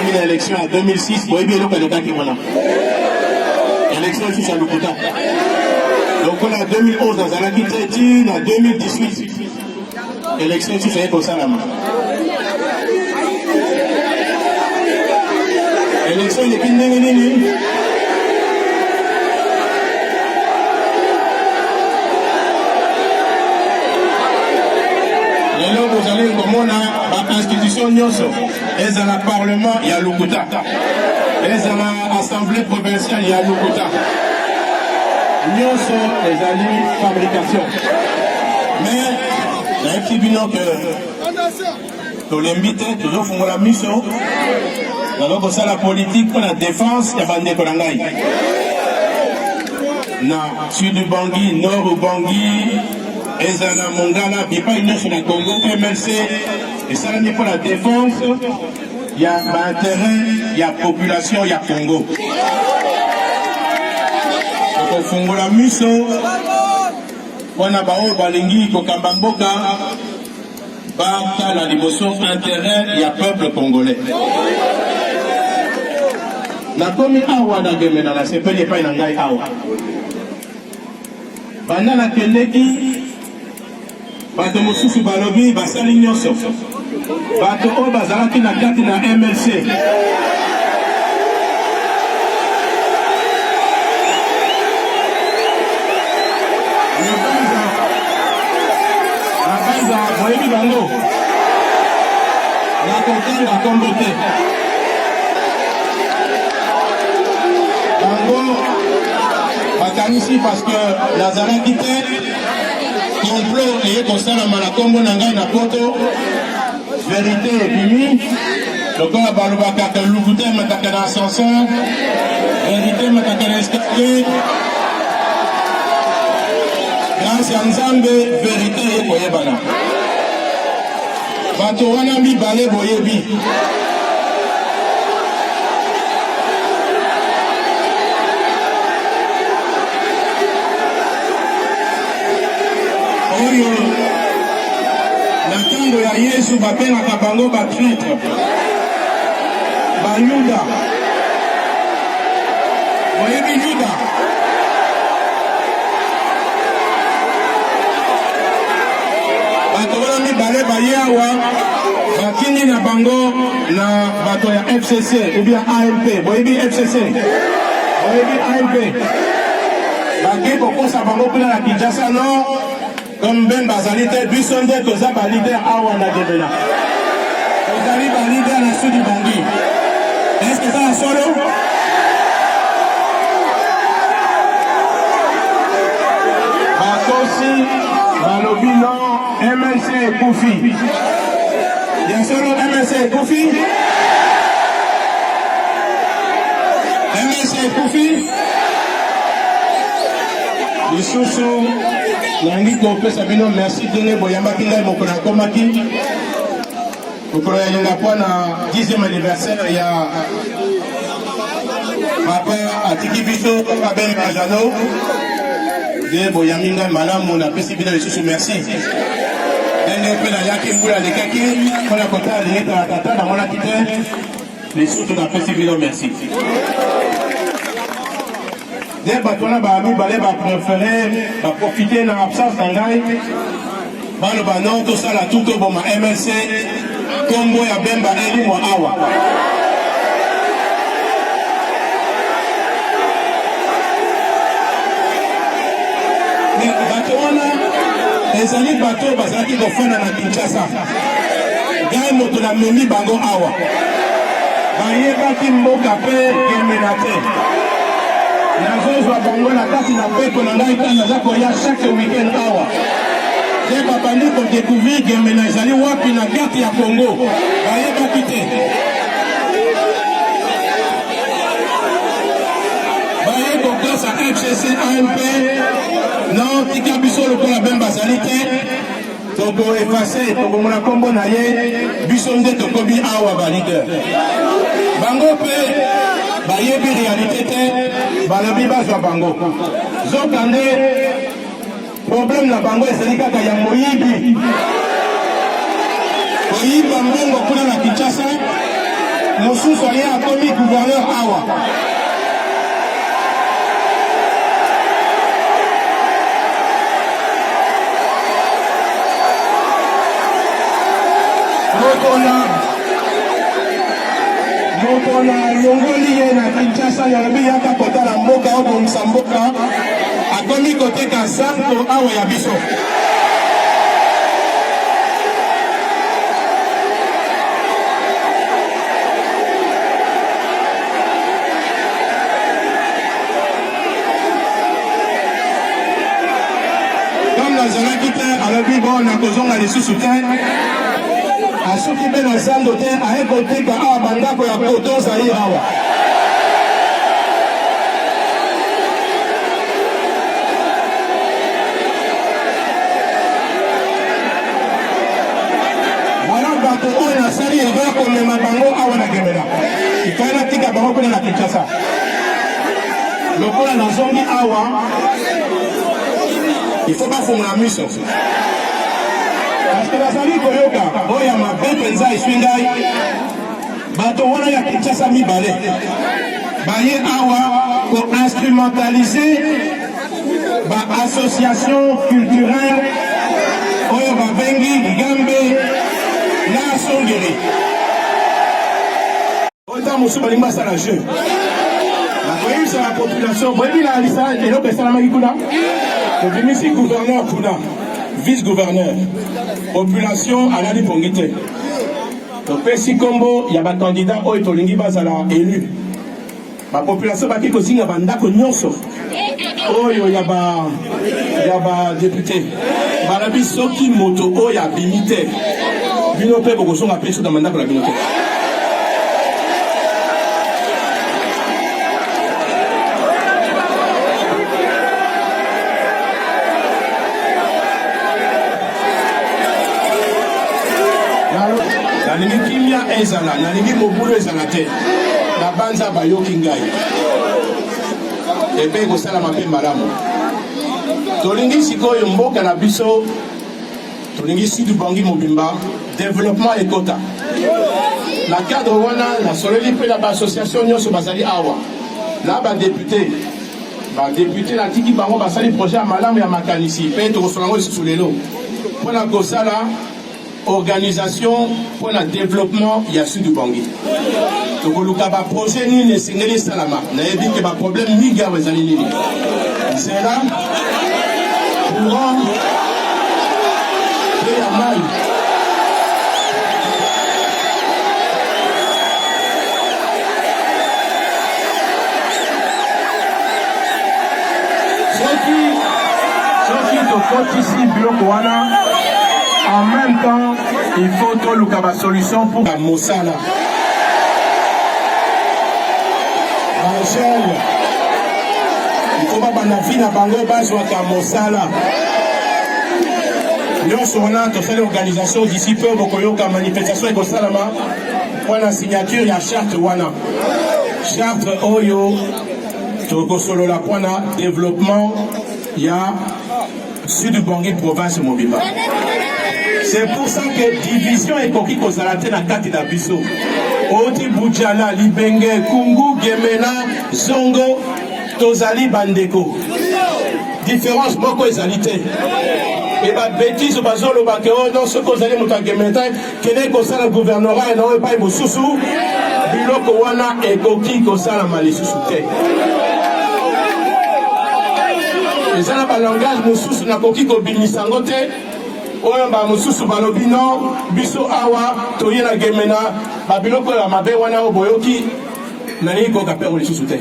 une élection en 2006, vous voyez bien le candidat qui est là. Élection sur Lukuta. Donc on a 2011 dans Zalaki Teti, en 2018. Élection sur Saïko Salama. Élection de Kindenini. Vous allez comme la institution Nyoso, et dans le Parlement, il y a Lukuta. Et dans l'Assemblée provinciale, il y a Lukuta. Nyoso, les alliés fabrication. Mais, il y a un petit bilan que l'invite, toujours font la mission. Alors, ça, la politique pour la défense, il y a Bandé Kolangaï. Non, sud du Bangui, nord du Bangui. Ezana Mongala, Bipa Union sur le Congo, MLC, et ça là pour la défense, il y a intérêt, il y a population, il y a Congo. Donc au fond la mission, on a Bao Balingi, Kokambamboka, Bata la liboso, intérêt, il y a peuple congolais. La commune Awa d'Ageme dans la CP n'est pas une angaï Awa. Banana Kendeki, bato mosusu balobi basali nyonso bato oyo bazalaki na kati na MLC nabanza boyebi bango nakokanga kombo te bango bakanisi parce que nazalaki te complot et comme ça la malakombo nangai na poto vérité et bimi donc on a balobaka que Lukuta mataka na ascenseur vérité mataka na escalier grâce à Nzambe vérité et koyebana bato wana mibale boyebi na ntango ya Yesu bapengaka bango batraître bayuda boyebi yuda bato wana mibale baye awa bakindi na bango na bato ya FCC ou bien ALP boyebi FCC boyebi ALP bake kokosa bango kuna na Kinshasa no comme Ben Bazalite, Bissonde, Toza, leader Awa Nagemena. Tozali, leader na Sudi Bangui. Est-ce que ça a solo? Bakosi, Balobino, MLC et Koufi. Bien solo MLC et Koufi? MLC et Koufi? Les chouchous. Nangi Kope Sabino, merci de Boyamba Kinga et Mokona Komaki. Pour le 10e anniversaire, il y a Papa Atiki Biso, Papa Ben Majano, de Boyaminga Malam, on a fait Sibina les sous merci. Denge Pena Yaki Moula de Kaki, on a compté à l'État à Tata, dans mon acquitté, les sous on a fait Sibina merci. Des batona bami balé ba préféré ba profiter na absence d'angai balo banon tout ça la tout bon ma MLC combo ya bemba eli mo awa mais batona ezali bato bazaki kofana na Kinshasa gai moto na memi bango awa bayebaki mboka pe kemenate nazozwa bango na kati na peto na ngai kana naza koya chaque week-end awa nde babandi kodécouvrir gemena ezali wapi na kati ya Congo bayebaki te baye kokosa FCC AMP non tika biso lokola ben bazali te toko efase tokomona kombo na ye biso nde tokobi awa balider bango pe bayebi réalité te balobi bazwa bango zokande problème na bango ezali kaka ya moyibi koyiba mbongo kuna na Kinshasa mosusu mosusu aye akomi gouverneur awa. Mokona yongoli ye na Kinshasa yalobi yaka kotala mboka obomisa mboka akomi koteka santo awa ya biso. Comme nazalaki te alobi bon nakozonga lisusu te. Asoki mpe na zando te aye koteka awa bandako ya koton zali awa. Wana bato oyo nasali erreur komema bango awa na Gemena. Ikai natika bango kuna na Kinshasa. Lokola nazongi awa, il faut bafungola miso. Parce que nazali koyoka oya mabe penza eswi ngai bato wana ya Kinshasa mibale baye awa ko-instrumentaliser ba-association culturelle oyo babengi Gambe na Songere. Ota mosu balingi basala jeu nakoyebisa la population boyebi na alisa eloko esalamaki kuna tobimisi gouverneur kuna vice-gouverneur, population alali pongite. Topesi kombo ya ba candidat oyo tolingi bazala élu. Ba population baki kozinga bandako nyonso. Oyo ya ba député. Balabi soki moto oyo abimite. Bino pe bokosonga peso na mandako la binote. Nalingi kimia ezala, nalingi mobulu ezala te. Na banza bayoki ngai. Ebe kosala mape malamu. Tolingi sikoyo mboka na biso, tolingi Sud Ubangi mobimba, développement ekota. Na cadre wana, na soleli pe na ba association nyonso bazali awa. Na ba député na tiki bango basali projet malamu ya makanisi, pe to kosolango lisusu lelo. Pona kosala organisation pour le développement ya Sud Ubangi. Tokoluka ba projet nini esengeli salama. Na yebi ke ba problème mingi ya wezali nini. C'est là courant et ya mal. Soki tokotisi biloko wana. En même temps, il faut que nous ayons une solution pour la Mosala. Angèle, il faut pas que nous ayons bango base à Mosala. Nous sommes fait l'organisation d'ici peu pour que la manifestation est salama pour la signature de la charte wana. Charte Oyo, Tokosolo la pour le développement, il y a Sud Ubangi province Mobimba. C'est pour ça que division est coquille qu'on s'arrête dans la carte d'Abisso. Oti Boudjala, Libenge, Kungu, Gemena, Zongo, Tozali, Bandeko. Différence beaucoup égalité. Et bah bêtise au bazolo bakeo non ce qu'on allait monter Gemena, qu'est-ce qu'on s'arrête le gouvernorat et non pas il sous biloko wana et coquille qu'on s'arrête mal sous terre. Les gens ont langage mususu na coquille qu'on binisangote. Oyo ba mususu balobi no biso awa toye na Gemena babiloko ya mabe wana oboyoki nani ko kapero lisusu te.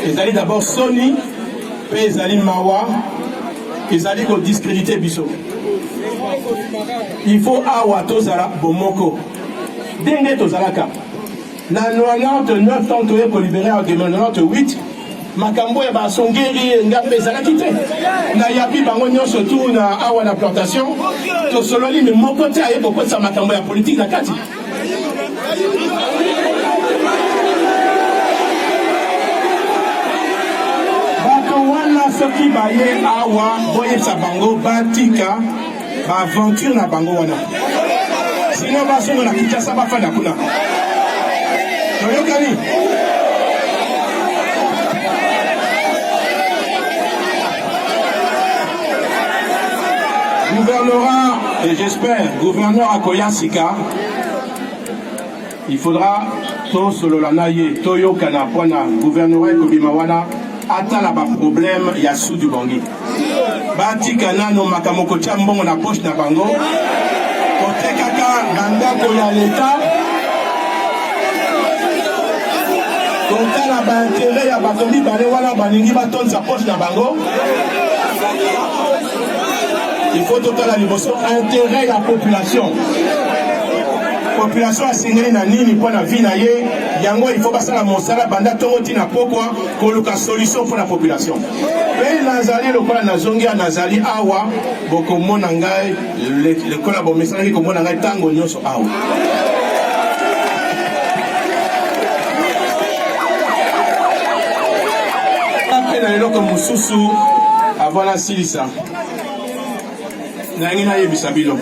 Ezali d'abord Sony pe ezali mawa ezali ko discréditer biso. Il faut awa tozala bomoko denge tozalaka na 99 ans toye ko libérer à Gemena 98 makambo ya basongeri ngambe ezalaki te na yapi bango nyonso tu na awa na plantation to sololi mais moko te aye kokotisa makambo ya politique na kati bato wana soki baye awa boyebisa bango batika baaventure na bango wana sino basongo na Kinshasa bafanda kuna Toyokani. Gouvernera, et j'espère, gouverneur Akoya Sika, il faudra to sololanaye, toyo kana pwana, gouverneur Kobimawana, atala ba problème ya sous du bangi. Bati kana no makamoko chambongo na poche na bango, kote kaka nandako ya l'État, kote la ba intérêt ya bakomi bale wana baningi baton sa poche na bango. Il faut total à niveau intérêt la population. Population a signé na nini pour la vie na ye. Yango il faut passer la monsala banda tomoti na pokwa koluka solution pour la population. Mais nazali le kola nazongi nazali awa boko mona ngai le kola bo mesala ko mona ngai tango nyoso awa. Après na lelo ko mususu avant la silisa. Nangina yebisa bino.